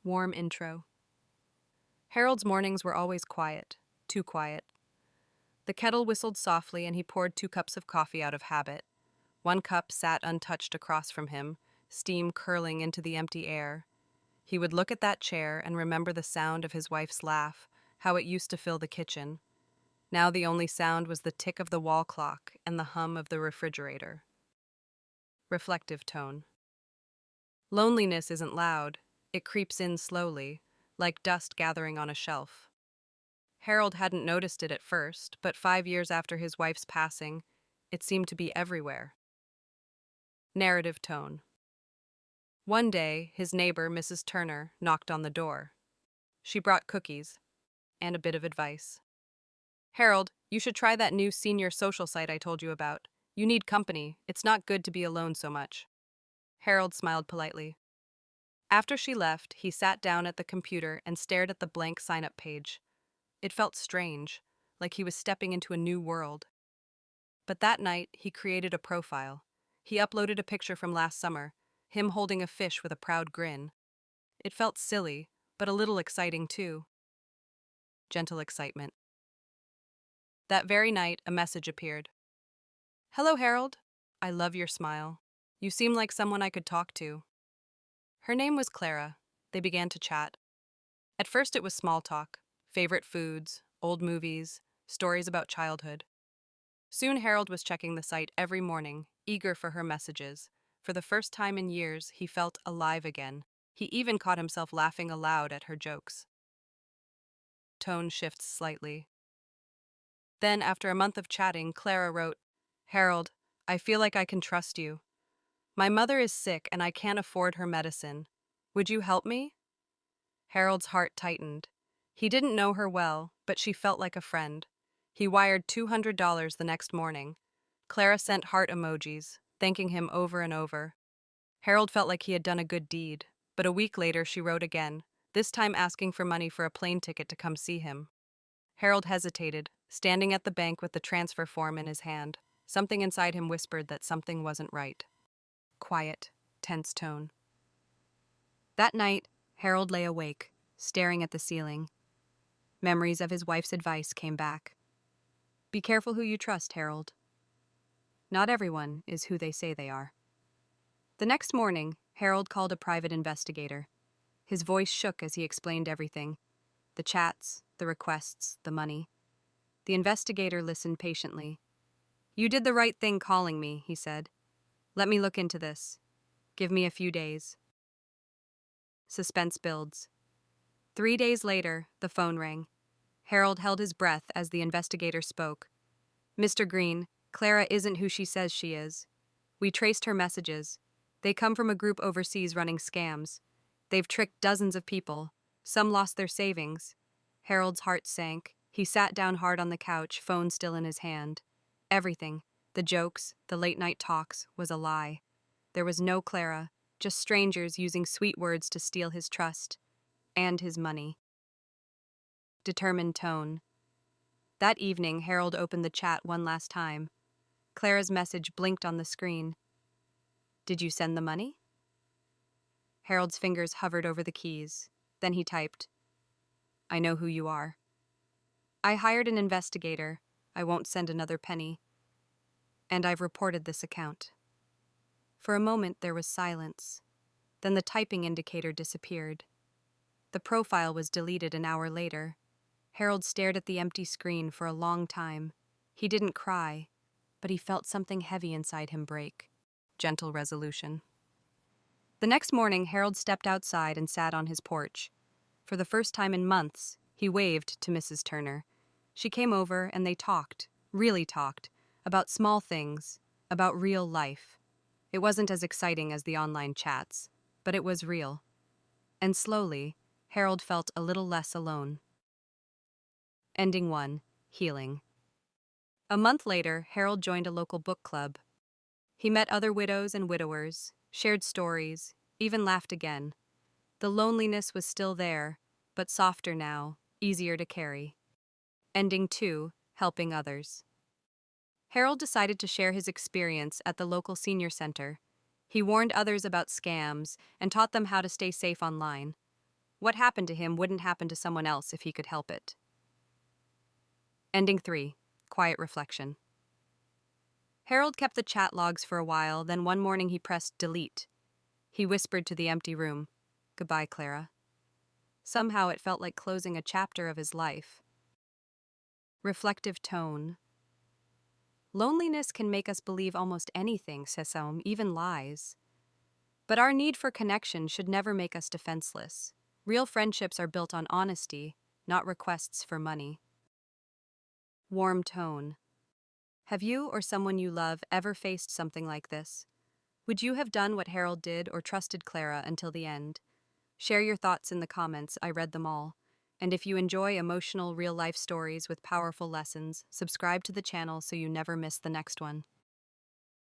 Warm intro. Harold's mornings were always quiet, too quiet. The kettle whistled softly and he poured 2 cups of coffee out of habit. 1 cup sat untouched across from him, steam curling into the empty air. He would look at that chair and remember the sound of his wife's laugh, how it used to fill the kitchen. Now the only sound was the tick of the wall clock and the hum of the refrigerator. Reflective tone. Loneliness isn't loud. It creeps in slowly, like dust gathering on a shelf. Harold hadn't noticed it at first, but 5 years after his wife's passing, it seemed to be everywhere. Narrative tone. One day, his neighbor, Mrs. Turner, knocked on the door. She brought cookies and a bit of advice. "Harold, you should try that new senior social site I told you about. You need company. It's not good to be alone so much." Harold smiled politely. After she left, he sat down at the computer and stared at the blank sign-up page. It felt strange, like he was stepping into a new world. But that night, he created a profile. He uploaded a picture from last summer, him holding a fish with a proud grin. It felt silly, but a little exciting too. Gentle excitement. That very night, a message appeared. "Hello, Harold. I love your smile. You seem like someone I could talk to." Her name was Clara. They began to chat. At first it was small talk, favorite foods, old movies, stories about childhood. Soon Harold was checking the site every morning, eager for her messages. For the first time in years, he felt alive again. He even caught himself laughing aloud at her jokes. Tone shifts slightly. Then, after a month of chatting, Clara wrote, "Harold, I feel like I can trust you. My mother is sick and I can't afford her medicine. Would you help me?" Harold's heart tightened. He didn't know her well, but she felt like a friend. He wired $200 the next morning. Clara sent heart emojis, thanking him over and over. Harold felt like he had done a good deed, but a week later she wrote again, this time asking for money for a plane ticket to come see him. Harold hesitated, standing at the bank with the transfer form in his hand. Something inside him whispered that something wasn't right. Quiet, tense tone. That night, Harold lay awake, staring at the ceiling. Memories of his wife's advice came back. Be careful who you trust, Harold. Not everyone is who they say they are. The next morning, Harold called a private investigator. His voice shook as he explained everything. The chats, the requests, the money. The investigator listened patiently. "You did the right thing calling me," he said. "Let me look into this. Give me a few days." Suspense builds. 3 days later, the phone rang. Harold held his breath as the investigator spoke. "Mr. Green, Clara isn't who she says she is. We traced her messages. They come from a group overseas running scams. They've tricked dozens of people. Some lost their savings." Harold's heart sank. He sat down hard on the couch, phone still in his hand. Everything, the jokes, the late-night talks, was a lie. There was no Clara, just strangers using sweet words to steal his trust and his money. Determined tone. That evening, Harold opened the chat one last time. Clara's message blinked on the screen. "Did you send the money?" Harold's fingers hovered over the keys. Then he typed, "I know who you are. I hired an investigator. I won't send another penny. And I've reported this account." For a moment there was silence. Then the typing indicator disappeared. The profile was deleted an hour later. Harold stared at the empty screen for a long time. He didn't cry, but he felt something heavy inside him break. Gentle resolution. The next morning, Harold stepped outside and sat on his porch. For the first time in months, he waved to Mrs. Turner. She came over and they talked, really talked, about small things, about real life. It wasn't as exciting as the online chats, but it was real. And slowly, Harold felt a little less alone. Ending 1. Healing. A month later, Harold joined a local book club. He met other widows and widowers, shared stories, even laughed again. The loneliness was still there, but softer now, easier to carry. Ending 2. Helping others. Harold decided to share his experience at the local senior center. He warned others about scams and taught them how to stay safe online. What happened to him wouldn't happen to someone else if he could help it. Ending 3. Quiet reflection. Harold kept the chat logs for a while, then one morning he pressed delete. He whispered to the empty room, "Goodbye, Clara." Somehow it felt like closing a chapter of his life. Reflective tone. Loneliness can make us believe almost anything, Sesame, even lies. But our need for connection should never make us defenseless. Real friendships are built on honesty, not requests for money. Warm tone. Have you or someone you love ever faced something like this? Would you have done what Harold did or trusted Clara until the end? Share your thoughts in the comments, I read them all. And if you enjoy emotional, real-life stories with powerful lessons, subscribe to the channel so you never miss the next one.